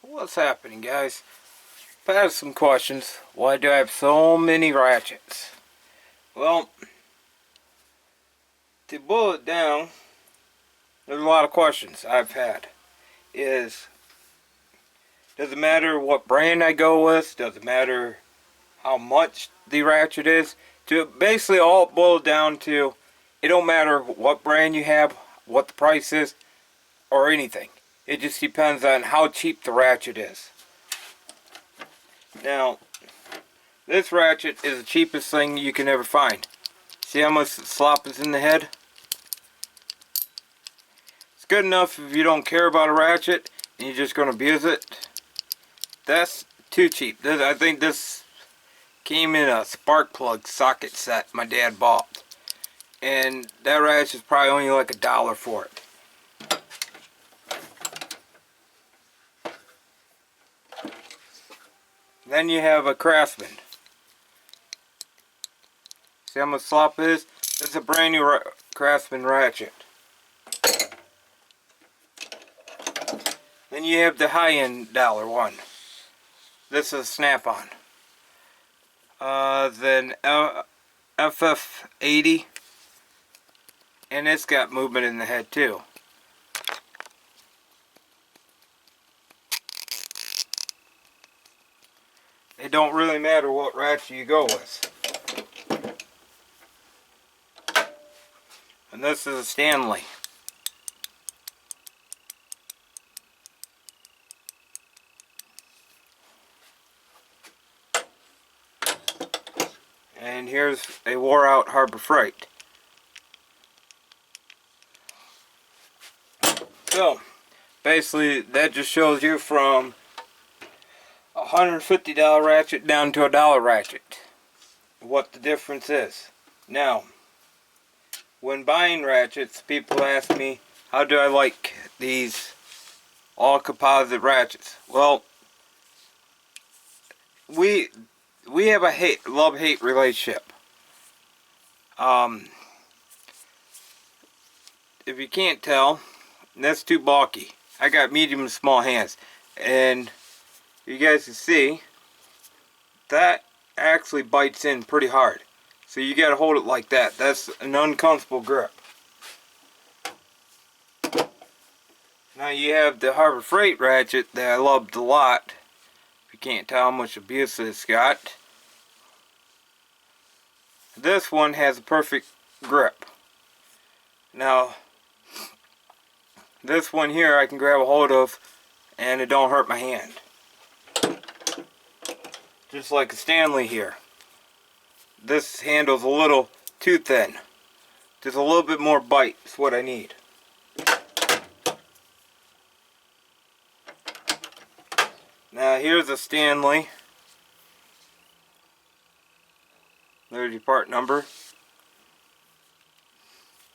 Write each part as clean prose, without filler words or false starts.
What's happening, guys? I have some questions. Why do I have so many ratchets? Well, to boil it down, there's a lot of questions I've had. Does it matter what brand I go with? Does it matter how much the ratchet is? To basically all boil down to, it don't matter what brand you have, what the price is, or anything. It just depends on how cheap the ratchet is. Now, this ratchet is the cheapest thing you can ever find. See how much slop is in the head? It's good enough if you don't care about a ratchet and you're just going to abuse it. That's too cheap. I think this came in a spark plug socket set my dad bought. And that ratchet is probably only like $1 for it. Then you have a Craftsman. See how much slop it is? This is a brand new Craftsman ratchet. Then you have the high-end dollar one. This is a snap-on. Then FF80. And it's got movement in the head too. It don't really matter what ratchet you go with. And this is a Stanley. And here's a wore out Harbor Freight. So, basically that just shows you from $150 ratchet down to $1 ratchet. What the difference is. Now, when buying ratchets, people ask me, how do I like these all composite ratchets? Well, we have a love-hate relationship. If you can't tell, that's too bulky. I got medium and small hands, and you guys can see that actually bites in pretty hard. So you got to hold it like that. That's an uncomfortable grip. Now you have the Harbor Freight ratchet that I loved a lot. If you can't tell how much abuse it's got. This one has a perfect grip. Now, this one here I can grab a hold of and it don't hurt my hand. Just like a Stanley here. This handle's a little too thin. Just a little bit more bite is what I need. Now here's a Stanley. There's your part number.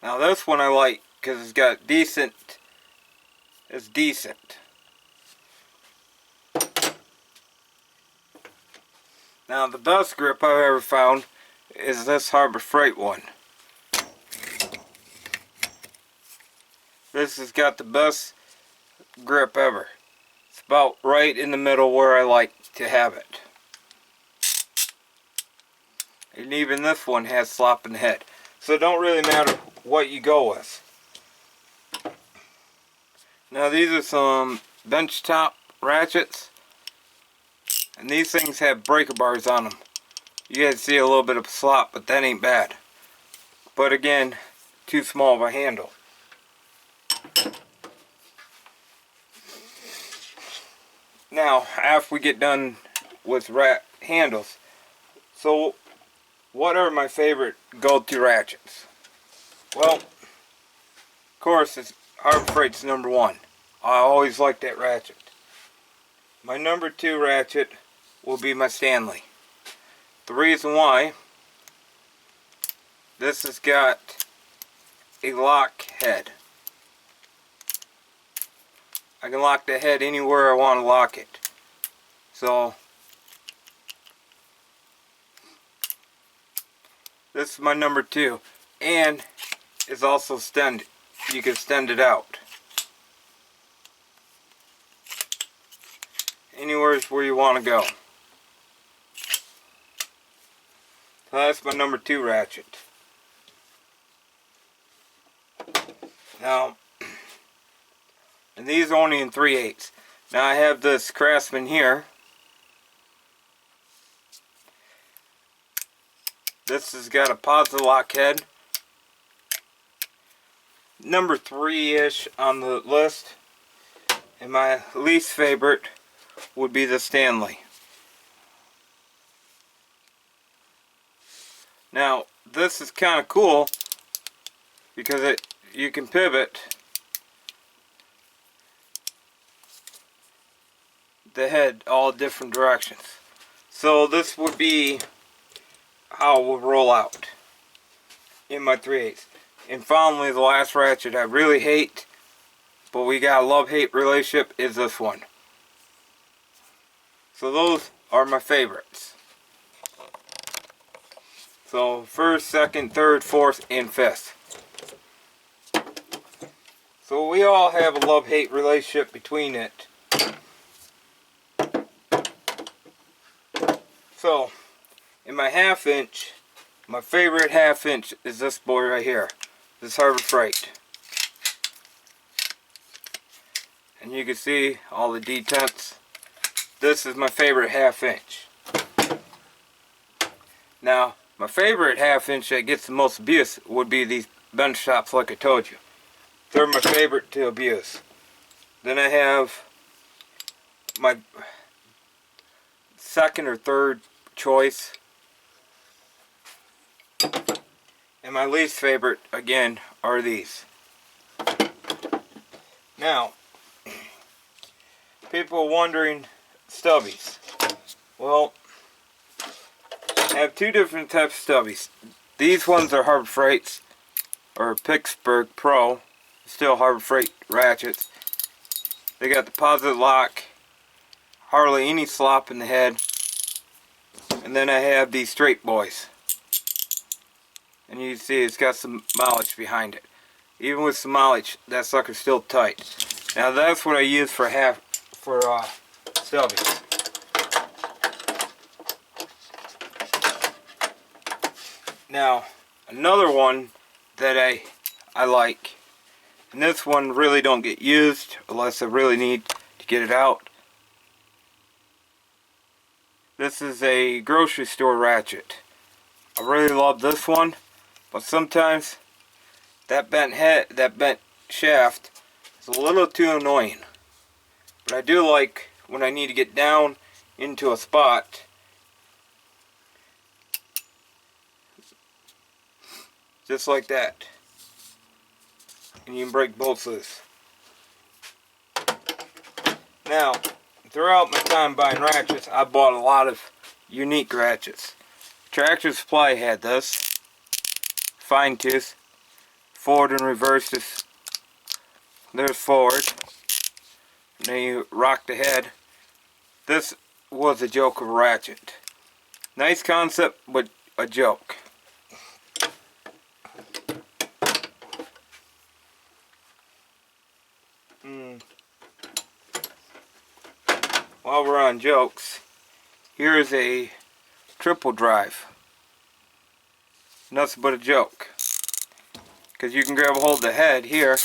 Now this one I like because it's got decent. It's decent. Now the best grip I've ever found is this Harbor Freight one. This has got the best grip ever. It's about right in the middle where I like to have it. And even this one has slop in the head. So it don't really matter what you go with. Now these are some bench top ratchets. And these things have breaker bars on them. You guys see a little bit of slop, but that ain't bad. But again, too small of a handle. Now, after we get done with handles, so what are my favorite go-to ratchets? Well, of course, Harbor Freight's number one. I always like that ratchet. My number 2 ratchet will be my Stanley. The reason why, this has got a lock head. I can lock the head anywhere I want to lock it. So, this is my number 2. And it's also extended. You can extend it out. anywhere where you want to go. So that's my number 2 ratchet. Now, and these are only in 3/8. Now I have this Craftsman here. This has got a positive lock head. Number 3-ish on the list. And my least favorite would be the Stanley. Now, this is kind of cool because you can pivot the head all different directions. So this would be how it will roll out in my 3/8. And finally, the last ratchet I really hate, but we got a love-hate relationship, is this one. So those are my favorites. So 1st, 2nd, 3rd, 4th, and 5th. So we all have a love-hate relationship between it. So, in my 1/2 inch, my favorite 1/2 inch is this boy right here. This Harbor Freight. And you can see all the detents. This is my favorite 1/2 inch. Now, my favorite 1/2 inch that gets the most abuse would be these bench tops, like I told you. They're my favorite to abuse. Then I have my 2nd or 3rd choice. And my least favorite, again, are these. Now, people are wondering, stubbies. Well, I have 2 different types of stubbies. These ones are Harbor Freights, or Pittsburgh Pro, still Harbor Freight ratchets. They got the positive lock, hardly any slop in the head. And then I have these straight boys. And you can see it's got some mileage behind it. Even with some mileage, that sucker's still tight. Now that's what I use for stubbies. Now, another one that I like, and this one really don't get used unless I really need to get it out. This is a grocery store ratchet. I really love this one, but sometimes that bent shaft is a little too annoying. But I do like when I need to get down into a spot. Just like that. And you can break bolts loose. Now, throughout my time buying ratchets, I bought a lot of unique ratchets. Tractor Supply had this. Fine tooth. Forward and reverse this. There's forward. And then you rock the head. This was a joke of a ratchet. Nice concept, but a joke. While we're on jokes, here's a triple drive. Nothing but a joke. Because you can grab a hold of the head here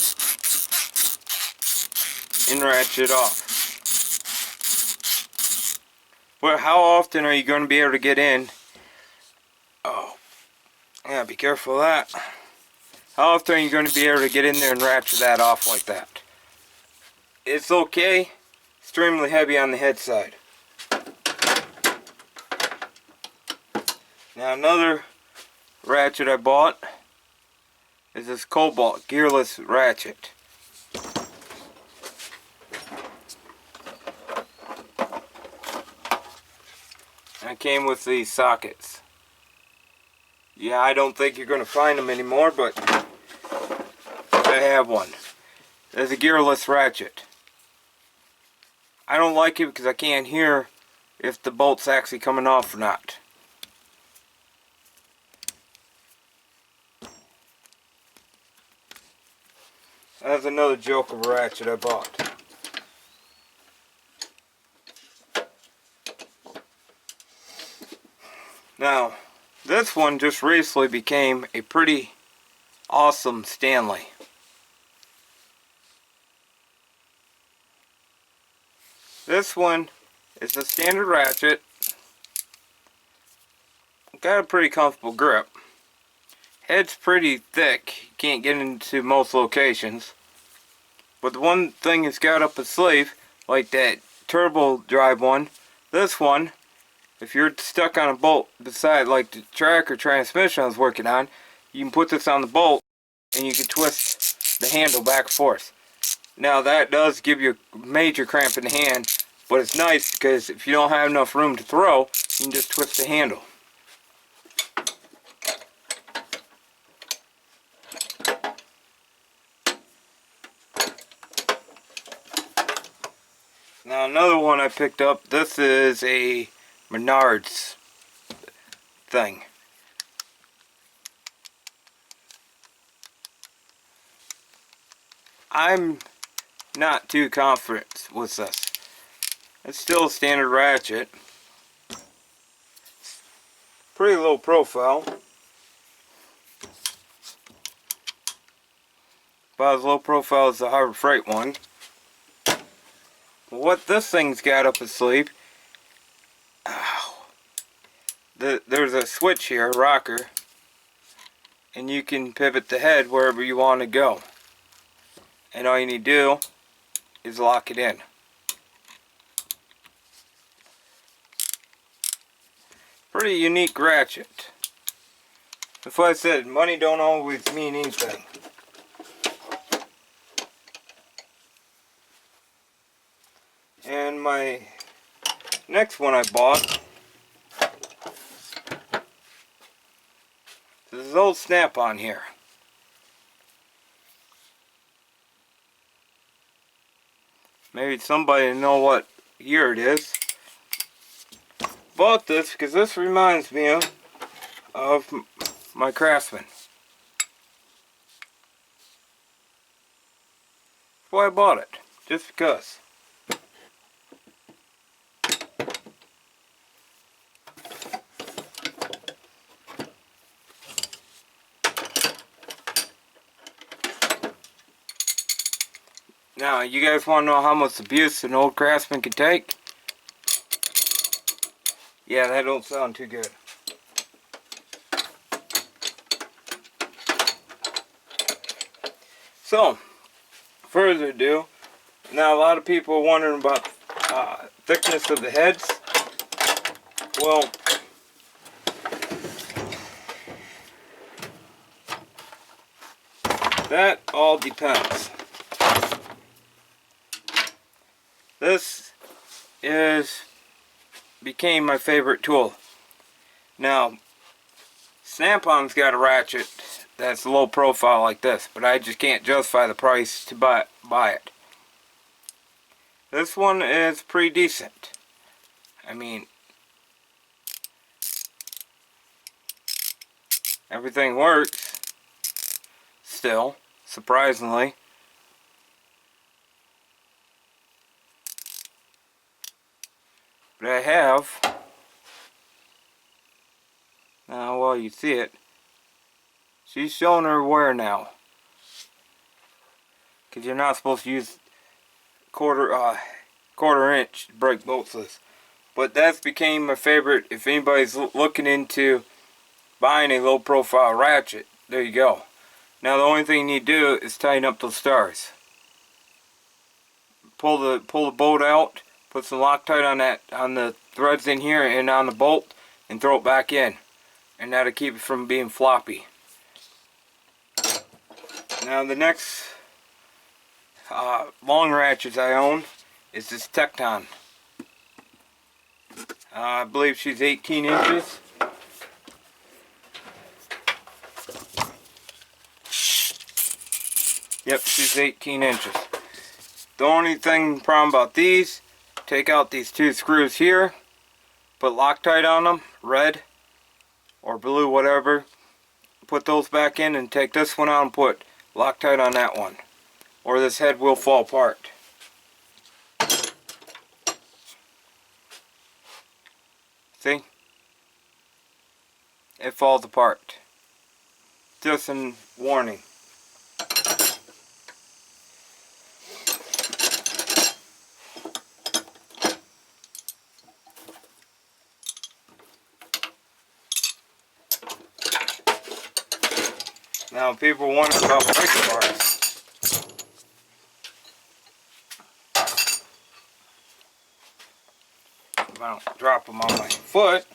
and ratchet it off. Well, how often are you going to be able to get in? Oh, yeah, be careful of that. How often are you going to be able to get in there and ratchet that off like that? It's okay. Extremely heavy on the head side. Now another ratchet I bought is this Cobalt gearless ratchet. And it came with these sockets. Yeah, I don't think you're going to find them anymore, but I have one. There's a gearless ratchet. I don't like it because I can't hear if the bolt's actually coming off or not. That's another joke of a ratchet I bought. Now, this one just recently became a pretty awesome Stanley. This one is a standard ratchet. Got a pretty comfortable grip. Head's pretty thick. You can't get into most locations. But the one thing it's got up its sleeve, like that turbo drive one, this one, if you're stuck on a bolt beside like the track or transmission I was working on, you can put this on the bolt and you can twist the handle back and forth. Now that does give you a major cramp in the hand, but it's nice because if you don't have enough room to throw, you can just twist the handle. Now another one I picked up, this is a Menards thing. I'm not too confident with this. It's still a standard ratchet. Pretty low profile. About as low profile as the Harbor Freight one. What this thing's got up its sleeve, there's a switch here, a rocker, and you can pivot the head wherever you want to go. And all you need to do is lock it in. Pretty unique ratchet. That's why I said money don't always mean anything. And my next one I bought, this is old Snap-on here. Maybe somebody know what year it is. Bought this because this reminds me of my Craftsman. That's why I bought it, just because. Now, you guys want to know how much abuse an old Craftsman can take? Yeah, that don't sound too good. So, further ado, now a lot of people are wondering about thickness of the heads. Well, that all depends. This became my favorite tool. Now, Snap-on's got a ratchet that's low profile like this, but I just can't justify the price to buy it. This one is pretty decent. I mean, everything works still, surprisingly. But I have, now while you see it, she's showing her wear now. Because you're not supposed to use quarter inch to break bolts with this. But that's became my favorite. If anybody's looking into buying a low profile ratchet, there you go. Now the only thing you need to do is tighten up those stars. Pull the bolt out. Put some Loctite on the threads in here and on the bolt, and throw it back in, and that'll keep it from being floppy. Now the next long ratchets I own is this Tecton. I believe she's 18 inches. Yep, she's 18 inches. The only problem about these, take out these two screws here, put Loctite on them, red or blue, whatever, put those back in, and take this one out and put Loctite on that one, or this head will fall apart. See? it falls apart. Just a warning. Now people wonder about breaker bars. If I don't drop them on my foot.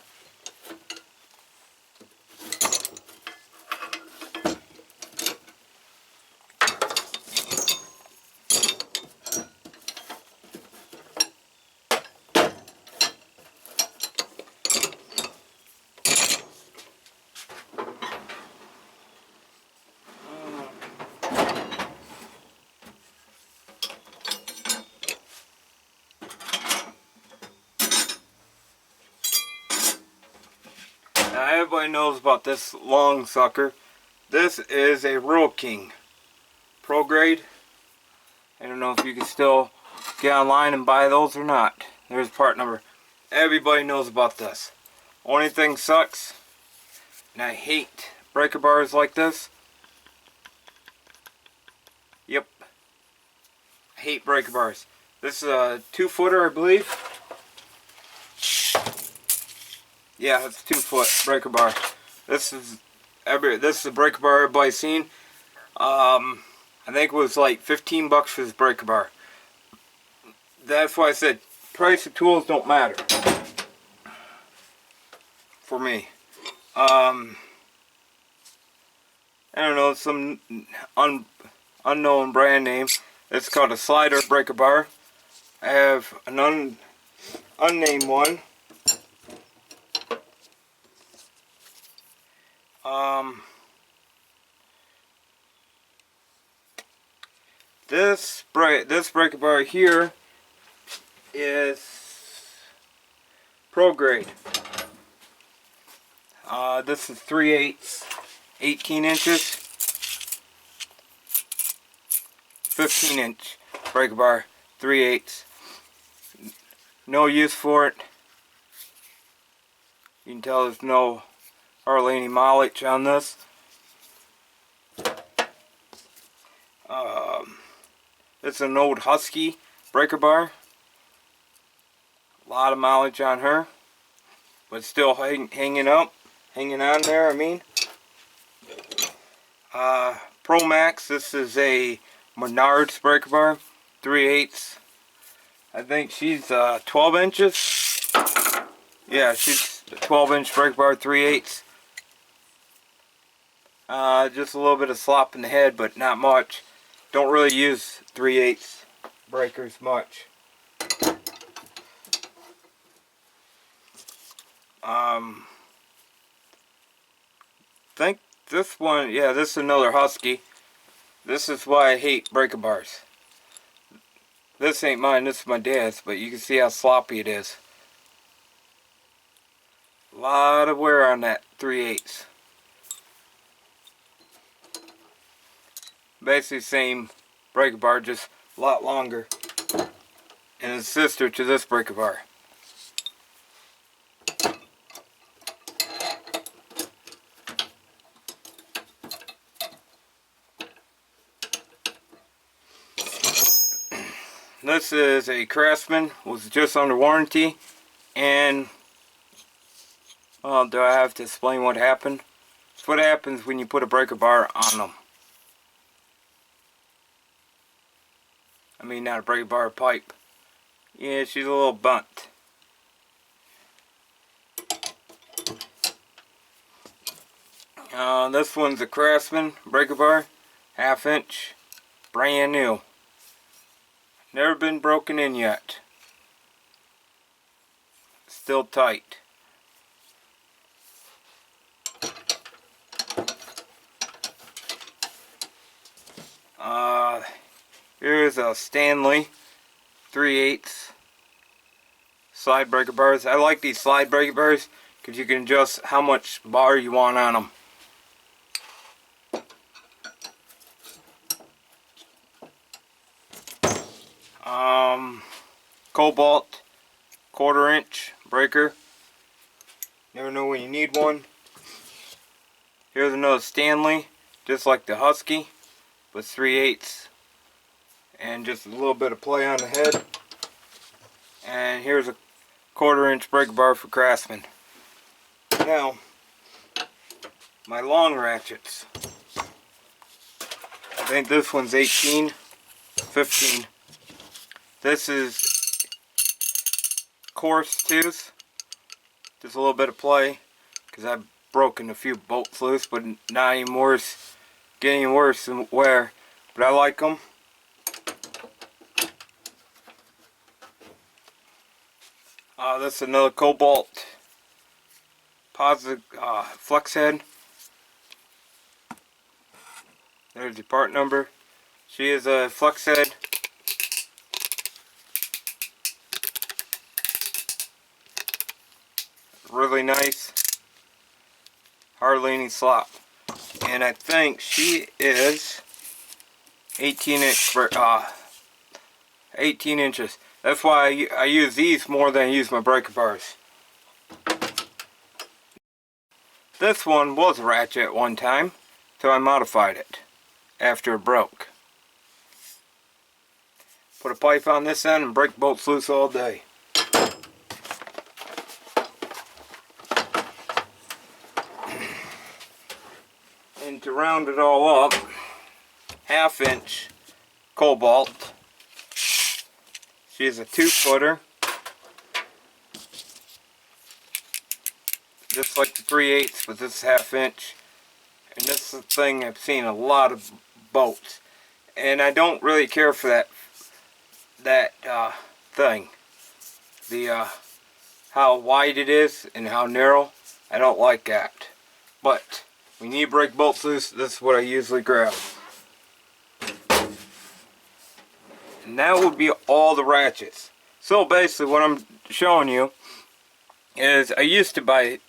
Now everybody knows about this long sucker. This is a Rural King Pro Grade. I don't know if you can still get online and buy those or not. There's part number. Everybody knows about this. Only thing sucks, and I hate breaker bars like this. Yep. I hate breaker bars. This is a 2-footer, I believe. Yeah, it's a 2-foot breaker bar. This is a breaker bar everybody's seen. I think it was like 15 bucks for this breaker bar. That's why I said price of tools don't matter for me. I don't know, some unknown brand name. It's called a slider breaker bar. I have an unnamed one. This breaker bar here is Pro Grade. This is 3/8, 18 inches, 15-inch breaker bar, 3/8. No use for it. You can tell there's hardly any mileage on this. This is an old Husky breaker bar. A lot of mileage on her, but still hanging on there. I mean, Pro Max. This is a Menards breaker bar, 3/8. I think she's 12 inches. Yeah, she's a 12-inch breaker bar, 3/8. Just a little bit of slop in the head, but not much. Don't really use 3/8 breakers much. Think this one, yeah, this is another Husky. This is why I hate breaker bars. This ain't mine, this is my dad's, but you can see how sloppy it is. A lot of wear on that 3/8. Basically same breaker bar, just a lot longer, and a sister to this breaker bar. This is a Craftsman, was just under warranty, and well, do I have to explain what happened? It's what happens when you put a breaker bar on them. I mean, not a breaker bar, a pipe. Yeah, she's a little bunt. This one's a Craftsman breaker bar, 1/2 inch, brand new. Never been broken in yet. Still tight. Here's a Stanley 3/8 slide breaker bars. I like these slide breaker bars because you can adjust how much bar you want on them. Cobalt 1/4 inch breaker. Never know when you need one. Here's another Stanley, just like the Husky, with 3/8 and just a little bit of play on the head. And here's a 1/4-inch breaker bar for Craftsman. Now, my long ratchets. I think this one's 18, 15. This is coarse tooth. Just a little bit of play, because I've broken a few bolts loose, but not any worse, getting worse than wear. But I like them. This is another Cobalt positive flex head. There's the part number. She is a flex head. Really nice. Hardly any slop. And I think she is 18 inches. That's why I use these more than I use my breaker bars. This one was a ratchet at one time, so I modified it after it broke. Put a pipe on this end and break bolts loose all day. And to round it all up, 1/2-inch Cobalt. She's a 2-footer. Just like the 3/8, but this is 1/2-inch. And this is the thing I've seen a lot of bolts. And I don't really care for that thing. The how wide it is and how narrow. I don't like that. But when you break bolts loose, this is what I usually grab. And that would be all the ratchets. So basically what I'm showing you is I used to buy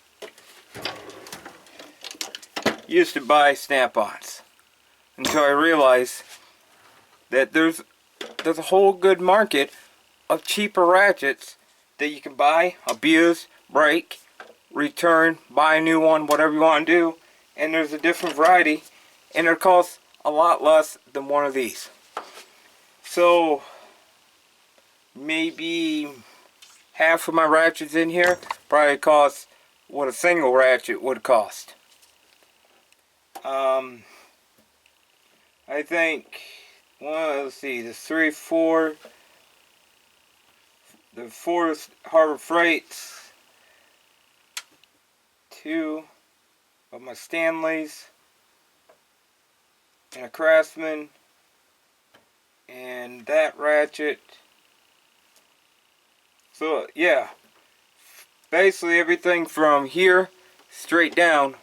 snap-ons until I realized that there's a whole good market of cheaper ratchets that you can buy, abuse, break, return, buy a new one, whatever you want to do. And there's a different variety, and it costs a lot less than one of these. So maybe half of my ratchets in here probably cost what a single ratchet would cost. I think, well, let's see, the 3, 4, the 4 Harbor Freights, 2 of my Stanleys, and a Craftsman, and that ratchet. So yeah, basically everything from here straight down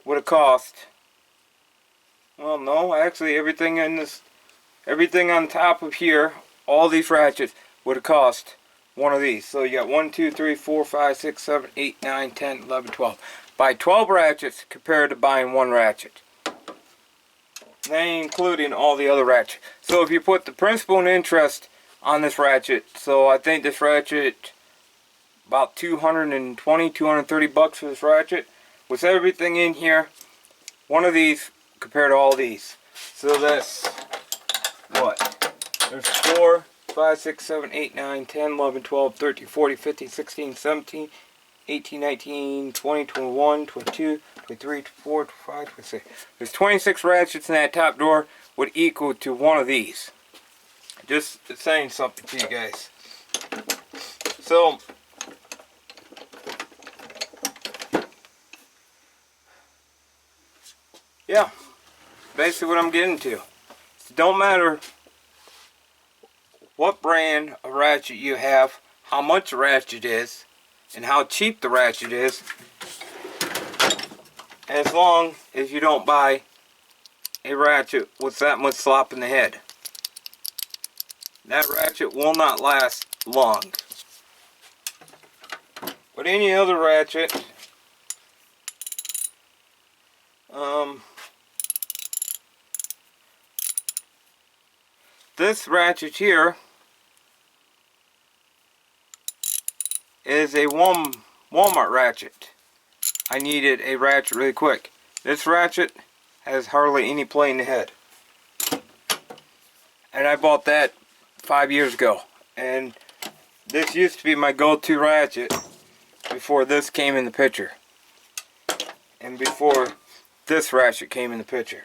would have cost, well, no, actually everything on top of here, all these ratchets would have cost one of these. So you got 1, 2, 3, 4, 5, 6, 7, 8, 9, 10, 11, 12. Buy 12 ratchets compared to buying one ratchet. That ain't including all the other ratchets. So if you put the principal and interest on this ratchet, so I think this ratchet about 220, 230 bucks for this ratchet. With everything in here, one of these compared to all these. So that's what? There's 4, 5, 6, 7, 8, 9, 10, 11, 12, 13, 14, 15, 16, 17, 18, 19, 20, 21, 22, 23, 24, 25, 26. There's 26 ratchets in that top drawer would equal to one of these. Just saying something to you guys. So, yeah, basically what I'm getting to. It don't matter what brand of ratchet you have, how much a ratchet is, and how cheap the ratchet is, as long as you don't buy a ratchet with that much slop in the head. That ratchet will not last long. But any other ratchet, this ratchet here is a Walmart ratchet. I needed a ratchet really quick. This ratchet has hardly any play in the head. And I bought that 5 years ago. And this used to be my go-to ratchet before this came in the picture. And before this ratchet came in the picture.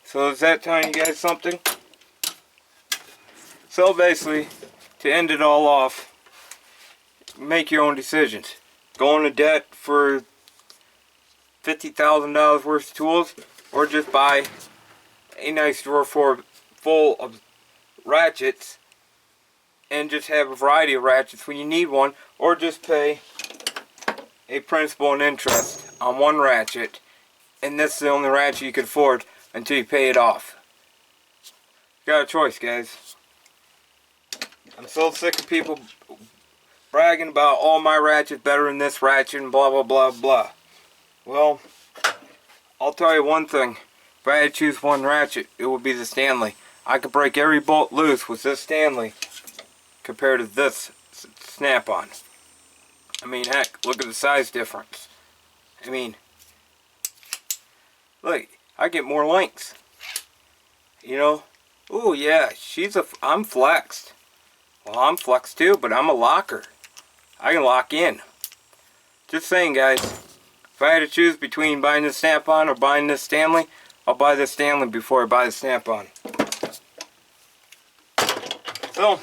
So is that telling you guys something? So basically, to end it all off, make your own decisions. Go into debt for $50,000 worth of tools, or just buy a nice drawer full of ratchets and just have a variety of ratchets when you need one, or just pay a principal and interest on one ratchet, and this is the only ratchet you can afford until you pay it off. You got a choice, guys. I'm so sick of people bragging about all my ratchets better than this ratchet and blah blah blah blah. Well, I'll tell you one thing. If I had to choose one ratchet, it would be the Stanley. I could break every bolt loose with this Stanley compared to this Snap-on. I mean, heck, look at the size difference. I mean, look, I get more links. You know? Ooh, yeah, I'm flexed. Well, I'm flexed too, but I'm a locker. I can lock in. Just saying, guys. If I had to choose between buying this Snap-on or buying this Stanley, I'll buy this Stanley before I buy the Snap-on. So,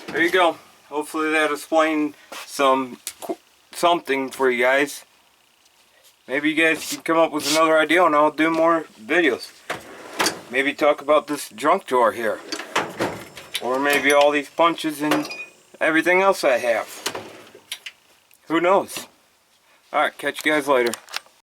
there you go. Hopefully that explained something for you guys. Maybe you guys can come up with another idea and I'll do more videos. Maybe talk about this junk drawer here. Or maybe all these punches and everything else I have. Who knows? Alright, catch you guys later.